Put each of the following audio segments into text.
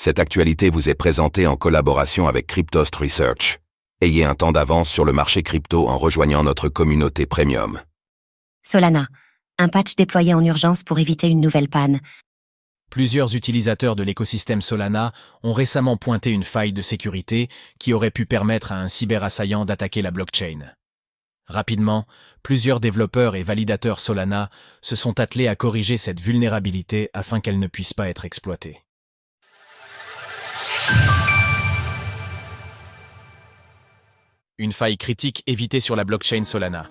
Cette actualité vous est présentée en collaboration avec Cryptost Research. Ayez un temps d'avance sur le marché crypto en rejoignant notre communauté premium. Solana. Un patch déployé en urgence pour éviter une nouvelle panne. Plusieurs utilisateurs de l'écosystème Solana ont récemment pointé une faille de sécurité qui aurait pu permettre à un cyberassaillant d'attaquer la blockchain. Rapidement, plusieurs développeurs et validateurs Solana se sont attelés à corriger cette vulnérabilité afin qu'elle ne puisse pas être exploitée. Une faille critique évitée sur la blockchain Solana.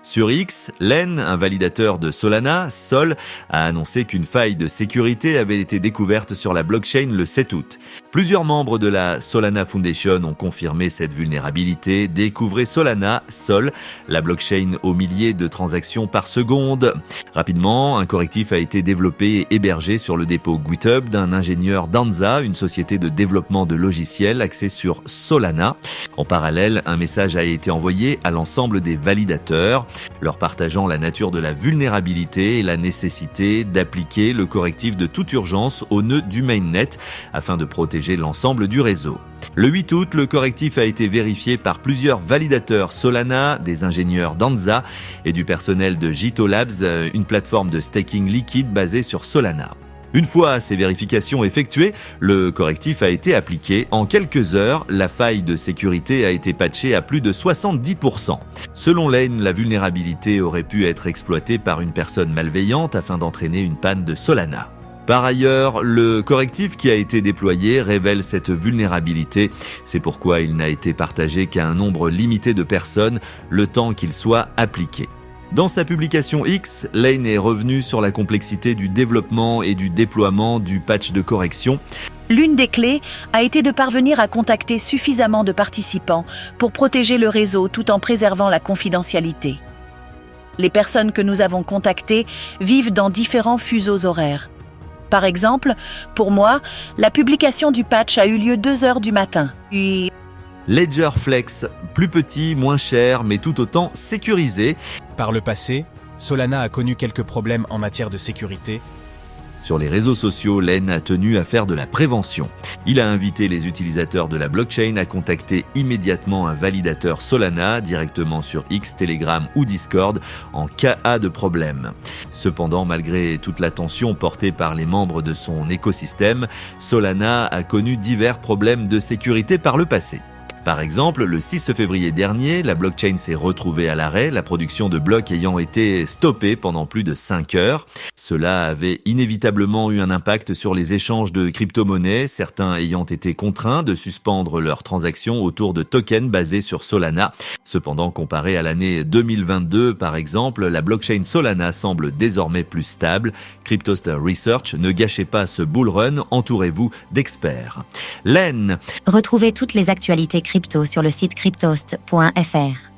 Sur X, Len, un validateur de Solana, Sol, a annoncé qu'une faille de sécurité avait été découverte sur la blockchain le 7 août. Plusieurs membres de la Solana Foundation ont confirmé cette vulnérabilité. Découvrez Solana, Sol, la blockchain aux milliers de transactions par seconde. Rapidement, un correctif a été développé et hébergé sur le dépôt GitHub d'un ingénieur Danza, une société de développement de logiciels axée sur Solana. En parallèle, un message a été envoyé à l'ensemble des validateurs, leur partageant la nature de la vulnérabilité et la nécessité d'appliquer le correctif de toute urgence au nœud du mainnet afin de protéger l'ensemble du réseau. Le 8 août, le correctif a été vérifié par plusieurs validateurs Solana, des ingénieurs Danza et du personnel de Jito Labs, une plateforme de staking liquide basée sur Solana. Une fois ces vérifications effectuées, le correctif a été appliqué. En quelques heures, la faille de sécurité a été patchée à plus de 70%. Selon Lane, la vulnérabilité aurait pu être exploitée par une personne malveillante afin d'entraîner une panne de Solana. Par ailleurs, le correctif qui a été déployé révèle cette vulnérabilité. C'est pourquoi il n'a été partagé qu'à un nombre limité de personnes, le temps qu'il soit appliqué. Dans sa publication X, Lane est revenu sur la complexité du développement et du déploiement du patch de correction. L'une des clés a été de parvenir à contacter suffisamment de participants pour protéger le réseau tout en préservant la confidentialité. Les personnes que nous avons contactées vivent dans différents fuseaux horaires. Par exemple, pour moi, la publication du patch a eu lieu 2 heures du matin. Puis Ledger Flex, plus petit, moins cher, mais tout autant sécurisé. Par le passé, Solana a connu quelques problèmes en matière de sécurité. Sur les réseaux sociaux, Len a tenu à faire de la prévention. Il a invité les utilisateurs de la blockchain à contacter immédiatement un validateur Solana directement sur X, Telegram ou Discord en cas de problème. Cependant, malgré toute l'attention portée par les membres de son écosystème, Solana a connu divers problèmes de sécurité par le passé. Par exemple, le 6 février dernier, la blockchain s'est retrouvée à l'arrêt, la production de blocs ayant été stoppée pendant plus de 5 heures. Cela avait inévitablement eu un impact sur les échanges de crypto-monnaies, certains ayant été contraints de suspendre leurs transactions autour de tokens basés sur Solana. Cependant, comparé à l'année 2022, par exemple, la blockchain Solana semble désormais plus stable. Cryptost Research, ne gâchez pas ce bull run, entourez-vous d'experts. Len. Retrouvez toutes les actualités crypto sur le site cryptost.fr.